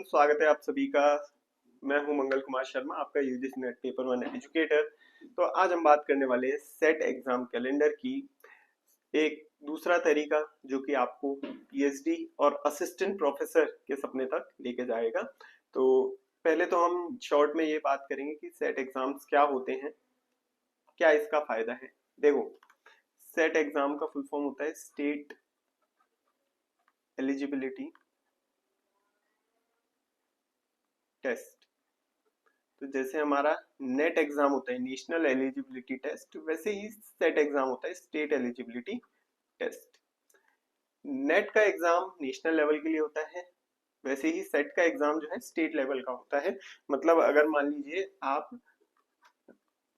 स्वागत है आप सभी का। मैं हूं मंगल कुमार शर्मा, आपका UGC net paper one educator. तो आज हम बात करने वाले हैं सेट एग्जाम कैलेंडर की। एक दूसरा तरीका जो कि आपको पीएचडी और असिस्टेंट प्रोफेसर के सपने तक लेके जाएगा। तो पहले तो हम शॉर्ट में ये बात करेंगे कि सेट एग्जाम्स क्या होते हैं, क्या इसका फायदा है। देखो, सेट एग्जाम का फुल फॉर्म होता है स्टेट एलिजिबिलिटी टेस्ट। तो जैसे हमारा नेट एग्जाम होता है नेशनल एलिजिबिलिटी टेस्ट, वैसे ही सेट एग्जाम होता है स्टेट एलिजिबिलिटी टेस्ट। नेट का एग्जाम नेशनल लेवल के लिए होता है, वैसे ही सेट का एग्जाम जो है स्टेट लेवल का होता है। मतलब अगर मान लीजिए आप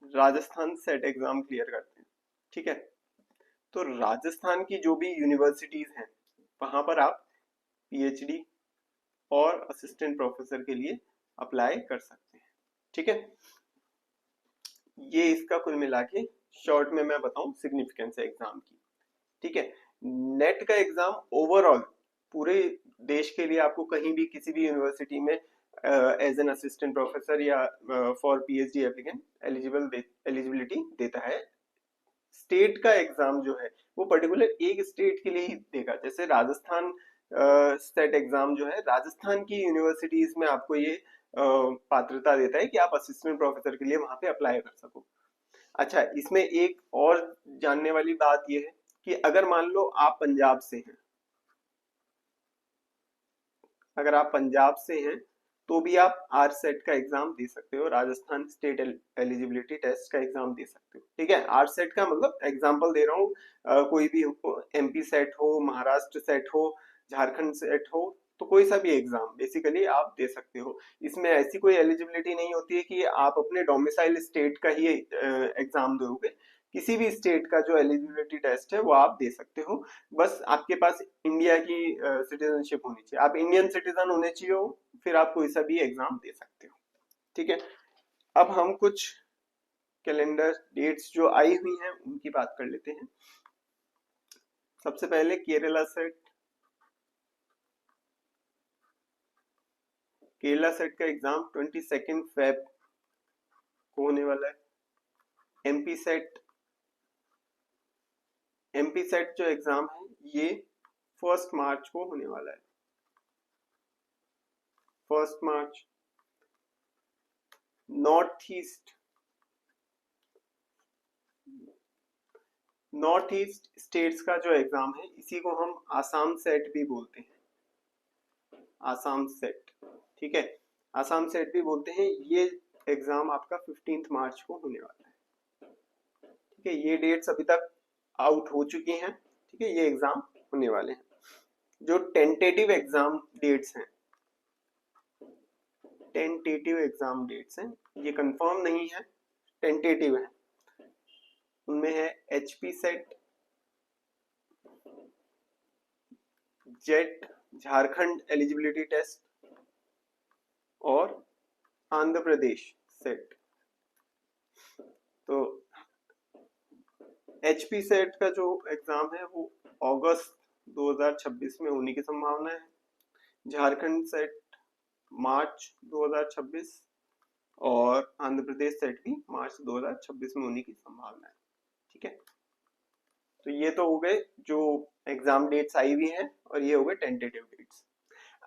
राजस्थान सेट एग्जाम क्लियर करते हैं, ठीक है, तो राजस्थान की जो भी यूनिवर्सिटीज हैं वहां पर आप पीएचडी और असिस्टेंट प्रोफेसर के लिए अप्लाई कर सकते हैं। ठीक है, ये इसका कुल मिला के शॉर्ट में मैं बताऊं सिग्निफिकेंस है एग्जाम की। ठीक है, नेट का एग्जाम ओवरऑल पूरे देश के लिए आपको कहीं भी किसी भी यूनिवर्सिटी में एज एन असिस्टेंट प्रोफेसर या फॉर पीएचडी एप्लीकेंट एलिजिबिलिटी देता है। स्टेट का एग्जाम जो है वो पर्टिकुलर एक स्टेट के लिए ही देगा। जैसे राजस्थान स्टेट एग्जाम जो है राजस्थान की यूनिवर्सिटीज में आपको ये पात्रता देता है कि आप असिस्टेंट प्रोफेसर के लिए वहां पे अप्लाई कर सको। अच्छा, इसमें एक और जानने वाली बात यह है कि अगर मान लो आप पंजाब से हैं, अगर आप पंजाब से हैं तो भी आप आर सेट का एग्जाम दे सकते हो, राजस्थान स्टेट एलिजिबिलिटी टेस्ट का एग्जाम दे सकते हो। ठीक है, आर सेट का मतलब एग्जाम्पल दे रहा हूँ, कोई भी एमपी सेट हो, महाराष्ट्र सेट हो, झारखंड सेट हो, तो कोई सा भी एग्जाम बेसिकली आप दे सकते हो। इसमें ऐसी कोई एलिजिबिलिटी नहीं होती है कि आप अपने डोमिसाइल स्टेट का ही एग्जाम दोगे। किसी भी स्टेट का जो एलिजिबिलिटी टेस्ट है वो आप दे सकते हो। बस आपके पास इंडिया की सिटीजनशिप होनी चाहिए, आप इंडियन सिटीजन होने चाहिए हो, फिर आप कोई सा भी एग्जाम दे सकते हो। ठीक है, अब हम कुछ कैलेंडर डेट्स जो आई हुई हैं उनकी बात कर लेते हैं। सबसे पहले केरला सेट, केरला सेट का एग्जाम 22 फेब को होने वाला है। एमपी सेट, एमपी सेट जो एग्जाम है ये 1 मार्च को होने वाला है, 1 March. North east, north east states का जो एग्जाम है इसी को हम आसाम सेट भी बोलते हैं, आसाम सेट। ठीक है, आसाम सेट भी बोलते हैं। ये एग्जाम आपका 15 मार्च को होने वाला है। ठीक है, ये डेट्स अभी तक आउट हो चुकी हैं। ठीक है, ये एग्जाम होने वाले हैं। जो टेंटेटिव एग्जाम डेट्स हैं, टेंटेटिव एग्जाम डेट्स हैं, ये कंफर्म नहीं है, टेंटेटिव है। उनमें है HP SET, JET Jharkhand eligibility test और आंध्र प्रदेश सेट। तो एचपी सेट का जो एग्जाम है वो अगस्त 2026 में होने की संभावना है। झारखंड सेट मार्च 2026 और आंध्र प्रदेश सेट भी मार्च 2026 में होने की संभावना है। ठीक है, तो ये तो हो गए जो एग्जाम डेट्स आई हुई हैं और ये हो गए टेंटेटिव डेट्स।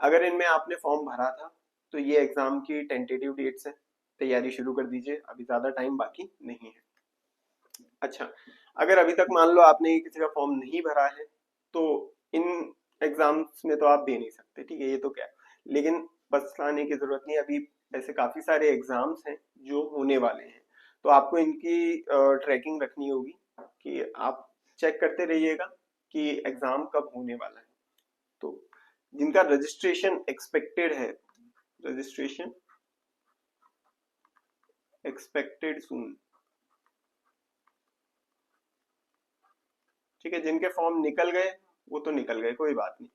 अगर इनमें आपने फॉर्म भरा था तो ये एग्जाम की टेंटेटिव डेट्स है, तैयारी शुरू कर दीजिए, अभी ज्यादा टाइम बाकी नहीं है। अच्छा, अगर अभी तक मान लो आपने किसी का फॉर्म नहीं भरा है तो इन एग्जाम्स में तो आप दे नहीं सकते। ठीक है, ये तो क्या है, लेकिन पछताने की जरूरत नहीं, अभी ऐसे काफी सारे एग्जाम्स हैं जो होने वाले हैं। तो आपको इनकी ट्रैकिंग रखनी होगी कि आप चेक करते रहिएगा कि एग्जाम कब होने वाला है। तो जिनका रजिस्ट्रेशन एक्सपेक्टेड है, रजिस्ट्रेशन एक्सपेक्टेड सून। ठीक है, जिनके फॉर्म निकल गए वो तो निकल गए, कोई बात नहीं।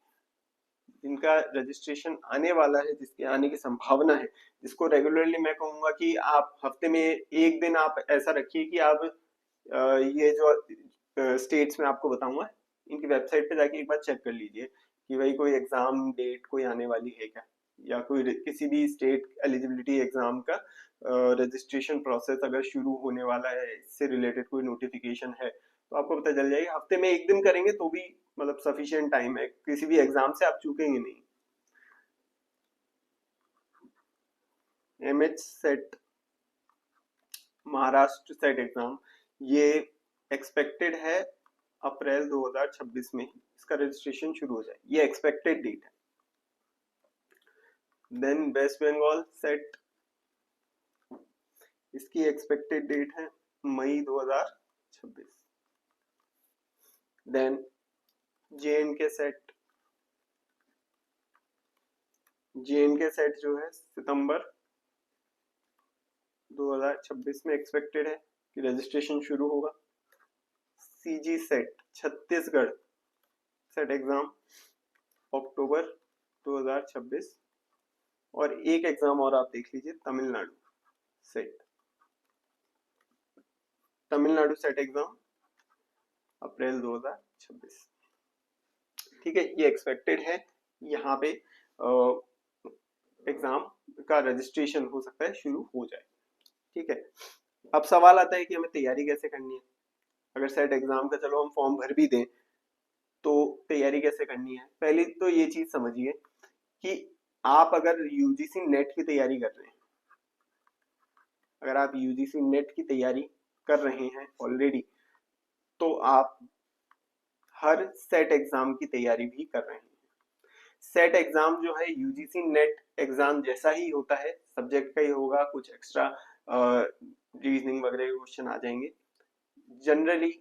जिनका रजिस्ट्रेशन आने वाला है, जिसके आने की संभावना है, जिसको रेगुलरली मैं कहूंगा कि आप हफ्ते में एक दिन आप ऐसा रखिए कि आप ये जो स्टेट्स में आपको बताऊंगा इनकी वेबसाइट पे जाके एक बार चेक कर लीजिए कि भाई कोई एग्जाम डेट कोई आने वाली है क्या। या कोई किसी भी स्टेट एलिजिबिलिटी एग्जाम का रजिस्ट्रेशन प्रोसेस अगर शुरू होने वाला है, इससे रिलेटेड कोई नोटिफिकेशन है, तो आपको पता चल जाएगा। हफ्ते में एक दिन करेंगे तो भी मतलब सफिशिएंट टाइम है, किसी भी एग्जाम से आप चूकेंगे नहीं। MH SET, Maharashtra SET exam, ये एक्सपेक्टेड है अप्रैल 2026 में इसका रजिस्ट्रेशन शुरू हो जाए, ये एक्सपेक्टेड डेट है। देन वेस्ट बंगाल सेट, इसकी एक्सपेक्टेड डेट है मई 2026। Then J and K SET, J and K SET जो है सितंबर 2026 में एक्सपेक्टेड है कि रजिस्ट्रेशन शुरू होगा। CG SET Chhattisgarh SET exam October 2026। और एक एग्जाम और आप देख लीजिए, Tamil Nadu SET, Tamil Nadu SET exam April 2026। ठीक है, ये एक्सपेक्टेड है। यहाँ पे एग्जाम का रजिस्ट्रेशन हो सकता है शुरू हो जाए। ठीक है, अब सवाल आता है कि हमें तैयारी कैसे करनी है। अगर सेट एग्जाम का चलो हम फॉर्म भर भी दें तो तैयारी कैसे करनी है। पहले तो ये चीज समझिए कि आप अगर यूजीसी नेट की तैयारी कर रहे हैं, अगर आप यूजीसी नेट की तैयारी कर रहे हैं ऑलरेडी, तो आप हर सेट एग्जाम की तैयारी भी कर रहे हैं। सेट एग्जाम जो है यूजीसी नेट एग्जाम जैसा ही होता है, सब्जेक्ट का ही होगा, कुछ एक्स्ट्रा रीजनिंग वगैरह के क्वेश्चन आ जाएंगे। जनरली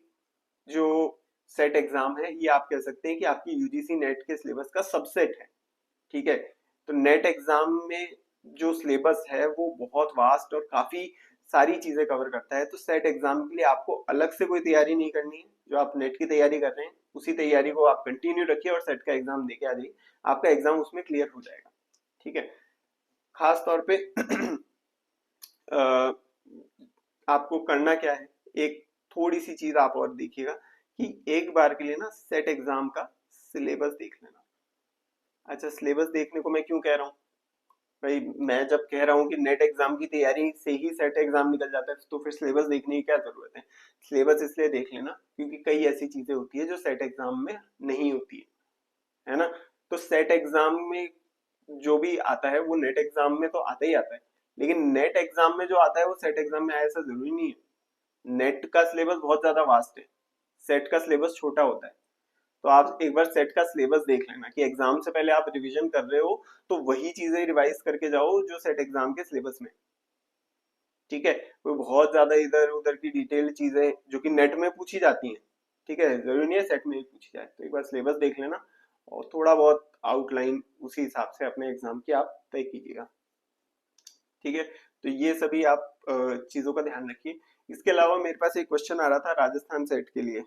जो सेट एग्जाम है ये आप कह सकते हैं कि आपकी यूजीसी नेट के सिलेबस का सबसेट है। ठीक है, तो नेट एग्जाम में जो सिलेबस है वो बहुत वास्ट और काफी सारी चीजें कवर करता है। तो सेट एग्जाम के लिए आपको अलग से कोई तैयारी नहीं करनी है। जो आप नेट की तैयारी कर रहे हैं उसी तैयारी को आप कंटिन्यू रखिए और सेट का एग्जाम देके आ जाइए, आपका एग्जाम उसमें क्लियर हो जाएगा। ठीक है, खास तौर पे आपको करना क्या है, एक थोड़ी सी चीज आप और देखिएगा कि एक बार के लिए ना सेट एग्जाम का सिलेबस देख लेना। अच्छा, सिलेबस देखने को मैं क्यों कह रहा हूँ भाई, मैं जब कह रहा हूँ कि नेट एग्जाम की तैयारी से ही सेट एग्जाम निकल जाता है, तो फिर सिलेबस देखने की क्या जरूरत है। सिलेबस इसलिए देख लेना क्योंकि कई ऐसी चीजें होती है जो सेट एग्जाम में नहीं होती है ना। तो सेट एग्जाम में जो भी आता है वो नेट एग्जाम में तो आता ही आता है, लेकिन नेट एग्जाम में जो आता है वो सेट एग्जाम में आया ऐसा जरूरी नहीं है। नेट का सिलेबस बहुत ज्यादा वास्ट है, सेट का सिलेबस छोटा होता है। तो आप एक बार सेट का सिलेबस देख लेना कि एग्जाम से पहले आप रिवीजन कर रहे हो तो वही चीजें रिवाइज करके जाओ जो सेट एग्जाम के सिलेबस में। ठीक है, कोई बहुत ज्यादा इधर उधर की डिटेल चीजें जो कि नेट में पूछी जाती हैं, ठीक है, जरूरी नहीं है सेट में ही पूछी जाए। तो एक बार सिलेबस देख लेना और थोड़ा बहुत आउटलाइन उसी हिसाब से अपने एग्जाम की आप तय कीजिएगा। ठीक है, तो ये सभी आप चीजों का ध्यान रखिए। इसके अलावा मेरे पास एक क्वेश्चन आ रहा था राजस्थान सेट के लिए,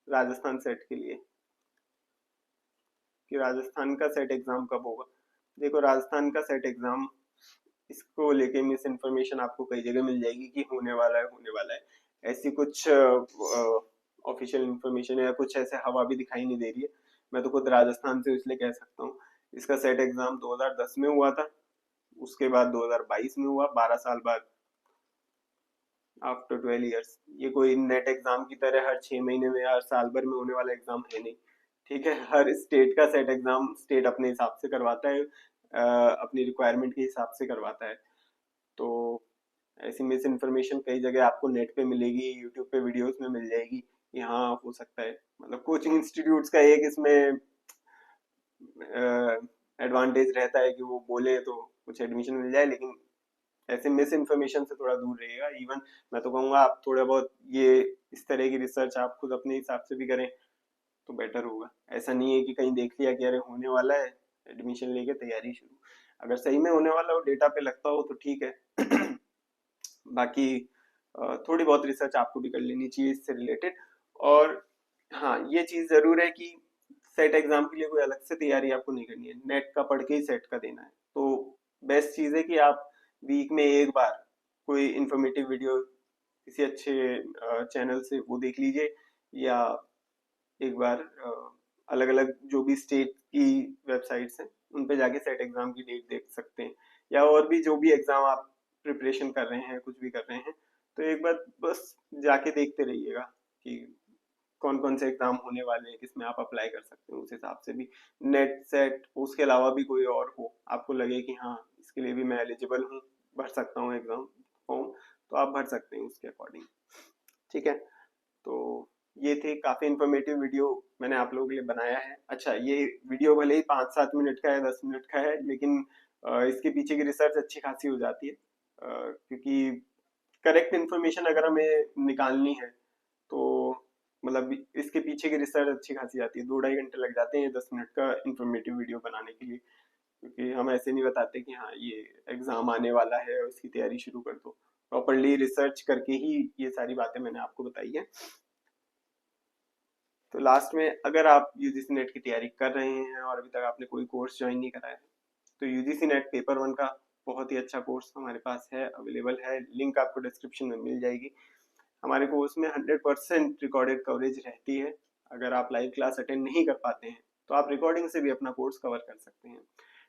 राजस्थान सेट के लिए कि राजस्थान का सेट एग्जाम कब होगा। देखो, राजस्थान का सेट एग्जाम, इसको लेके मिस इन्फॉर्मेशन आपको कई जगह मिल जाएगी कि होने वाला है होने वाला है। ऐसी कुछ ऑफिशियल इन्फॉर्मेशन या कुछ ऐसे हवा भी दिखाई नहीं दे रही है। मैं तो खुद राजस्थान से इसलिए कह सकता हूँ, इसका सेट एग्जाम 2010 में हुआ था, उसके बाद 2022 में हुआ, 12 साल बाद, आफ्टर 12 इयर्स। ये कोई नेट एग्जाम की तरह हर 6 महीने में या साल भर में होने वाला एग्जाम है नहीं। ठीक है, हर स्टेट का सेट एग्जाम स्टेट अपने हिसाब से करवाता है, अपनी रिक्वायरमेंट के हिसाब से करवाता है। तो ऐसी मिस इन्फॉर्मेशन कई जगह आपको नेट पे मिलेगी, यूट्यूब पे वीडियोस में मिल जाएगी कि हाँ हो सकता है। मतलब कोचिंग इंस्टीट्यूट्स का एक इसमें एडवांटेज रहता है कि वो बोले तो कुछ एडमिशन मिल जाए, लेकिन ऐसे मिस इन्फॉर्मेशन से थोड़ा दूर रहिएगा। इवन मैं तो कहूँगा आप थोड़ा बहुत ये इस तरह की रिसर्च आप खुद अपने हिसाब से भी करें तो बेटर होगा। ऐसा नहीं है कि कहीं देख लिया कि अरे होने वाला है, एडमिशन लेके तैयारी शुरू। अगर सही में होने वाला हो, डेटा पे लगता हो तो ठीक है बाकी थोड़ी बहुत रिसर्च आपको भी कर लेनी चाहिए इससे रिलेटेड। और हाँ, ये चीज जरूर है कि सेट एग्जाम के लिए कोई अलग से तैयारी आपको नहीं करनी है, नेट का पढ़ के ही सेट का देना है। तो बेस्ट चीज है कि आप वीक में एक बार कोई इंफॉर्मेटिव वीडियो किसी अच्छे चैनल से वो देख लीजिए, या एक बार अलग अलग जो भी स्टेट की वेबसाइट्स हैं उन पे जाके सेट एग्जाम की डेट देख सकते हैं, या और भी जो भी एग्जाम आप प्रिपरेशन कर रहे हैं, कुछ भी कर रहे हैं, तो एक बार बस जाके देखते रहिएगा कि कौन कौन से एग्जाम होने वाले हैं, किसमें आप अप्लाई कर सकते हैं। उस हिसाब से भी नेट सेट उसके अलावा भी कोई और हो, आपको लगे कि हाँ इसके लिए भी मैं एलिजिबल हूँ, भर सकता हूँ एग्जाम फॉर्म, तो आप भर सकते हैं उसके अकॉर्डिंग। ठीक है, तो ये थे, काफी इंफॉर्मेटिव वीडियो मैंने आप लोगों के लिए बनाया है। अच्छा, ये वीडियो भले ही 5-7 मिनट का है, 10 मिनट का है, लेकिन इसके पीछे की रिसर्च अच्छी खासी हो जाती है, क्योंकि करेक्ट इन्फॉर्मेशन अगर हमें निकालनी है तो मतलब इसके पीछे की रिसर्च अच्छी खासी आती है। 2-2.5 घंटे लग जाते हैं 10 मिनट का इंफॉर्मेटिव वीडियो बनाने के लिए, क्योंकि हम ऐसे नहीं बताते कि हाँ ये एग्जाम आने वाला है और इसकी तैयारी शुरू कर दो। प्रॉपरली रिसर्च करके ही ये सारी बातें मैंने आपको बताई है। तो लास्ट में, अगर आप यूजीसी नेट की तैयारी कर रहे हैं और अभी तक आपने कोई कोर्स ज्वाइन नहीं करा है, तो यूजीसी नेट पेपर 1 का बहुत ही अच्छा कोर्स हमारे पास है, अवेलेबल है, लिंक आपको डिस्क्रिप्शन में मिल जाएगी। हमारे कोर्स में 100% रिकॉर्डेड कवरेज रहती है। अगर आप लाइव क्लास अटेंड नहीं कर पाते हैं तो आप रिकॉर्डिंग से भी अपना कोर्स कवर कर सकते हैं।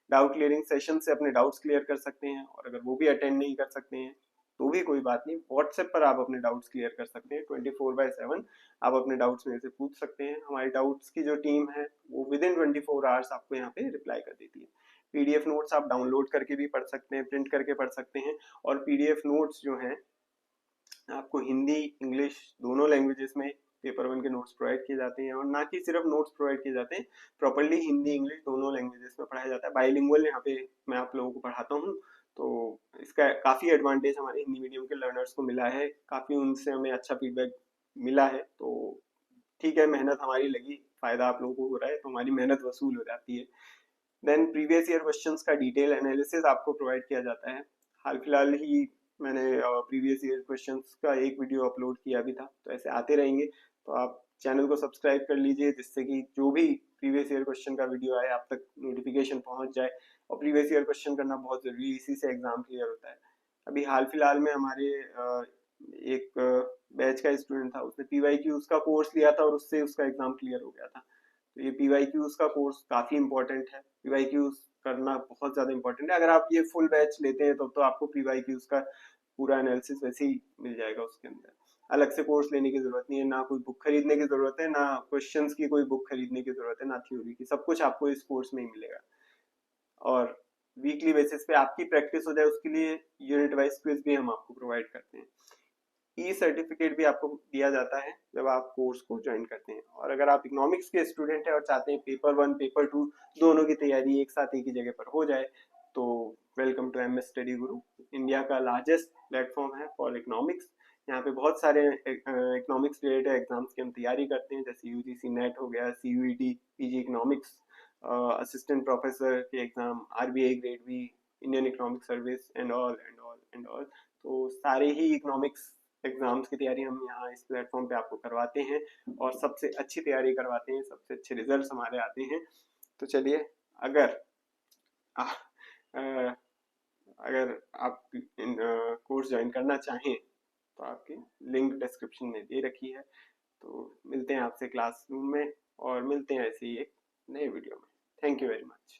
डाउट क्लियरिंग सेशन से अपने डाउट्स क्लियर कर सकते हैं, और अगर वो भी अटेंड नहीं कर सकते हैं तो भी कोई बात नहीं, व्हाट्सएप पर आप अपने डाउट्स क्लियर कर सकते हैं। 24/7 आप अपने डाउट्स मेरे से पूछ सकते हैं। हमारी डाउट्स की जो टीम है वो विद इन 24 आवर्स आपको यहाँ पे रिप्लाई कर देती है। पीडीएफ नोट्स आप डाउनलोड करके भी पढ़ सकते हैं, प्रिंट करके पढ़ सकते हैं, और पीडीएफ नोट्स जो हैं आपको हिंदी इंग्लिश दोनों लैंग्वेजेस में पेपर 1 के नोट्स प्रोवाइड किए जाते हैं। और ना कि सिर्फ नोट्स प्रोवाइड किए जाते हैं, प्रॉपरली हिंदी इंग्लिश दोनों लैंग्वेजेस में पढ़ाया जाता है। बाइलिंगुअल यहाँ पे मैं आप लोगों को पढ़ाता हूँ, तो इसका काफ़ी एडवांटेज हमारे हिंदी मीडियम के लर्नर्स को मिला है, काफ़ी उनसे हमें अच्छा फीडबैक मिला है। तो ठीक है, मेहनत हमारी लगी, फ़ायदा आप लोगों को हो रहा है, तो हमारी मेहनत वसूल हो जाती है। देन प्रीवियस ईयर क्वेश्चंस का डिटेल एनालिसिस आपको प्रोवाइड किया जाता है। हाल फिलहाल ही मैंने प्रीवियस ईयर क्वेश्चंस का एक वीडियो अपलोड किया भी था, तो ऐसे आते रहेंगे। तो आप चैनल को सब्सक्राइब कर लीजिए, जिससे कि जो भी प्रीवियस ईयर क्वेश्चन का वीडियो आए आप तक नोटिफिकेशन पहुंच जाए। और प्रीवियस ईयर क्वेश्चन करना बहुत जरूरी है, इसी से एग्जाम क्लियर होता है। अभी हाल फिलहाल में हमारे एक बैच का स्टूडेंट था, उसने पीवाईक्यूज का कोर्स लिया था और उससे उसका एग्जाम क्लियर हो गया था। तो ये पीवाईक्यूज का कोर्स काफी इंपॉर्टेंट है, पीवाईक्यूज करना बहुत ज्यादा इंपॉर्टेंट है। अगर आप ये फुल बैच लेते हैं तो आपको पीवाईक्यूज का पूरा एनालिसिस वैसे ही मिल जाएगा उसके अंदर। अलग से कोर्स लेने की जरूरत नहीं है, ना कोई बुक खरीदने की जरूरत है, ना क्वेश्चंस की कोई बुक खरीदने की जरूरत है, ना थ्योरी की, सब कुछ आपको इस कोर्स में ही मिलेगा। और वीकली बेसिस पे आपकी प्रैक्टिस हो जाए उसके लिए यूनिट वाइज क्विज भी हम आपको प्रोवाइड करते हैं। ई सर्टिफिकेट भी आपको दिया जाता है जब आप कोर्स को ज्वाइन करते हैं। और अगर आप इकोनॉमिक्स के स्टूडेंट हैं और चाहते हैं पेपर 1 पेपर 2 दोनों की तैयारी एक साथ एक ही जगह पर हो जाए, तो welcome to MS study Guru, India का लार्जेस्ट प्लेटफॉर्म है फॉर इकोनॉमिक्स। यहाँ पे बहुत सारे इकोनॉमिक्स रिलेटेड एग्जाम्स की हम तैयारी करते हैं, जैसे यूजीसी नेट हो गया, CUET, PG economics, assistant professor के exam, RBI grade B, Indian economic service and all and all and all. तो सारे ही इकोनॉमिक्स एग्जाम्स की तैयारी हम यहाँ इस प्लेटफॉर्म पे आपको करवाते हैं, और सबसे अच्छी तैयारी करवाते हैं, सबसे अच्छे रिजल्ट्स हमारे आते हैं। तो चलिए, अगर आ, आ, अगर आप कोर्स ज्वाइन करना चाहें तो आपकी लिंक डिस्क्रिप्शन में दे रखी है। तो मिलते हैं आपसे क्लासरूम में, और मिलते हैं ऐसे ही एक नए वीडियो में। Thank you very much.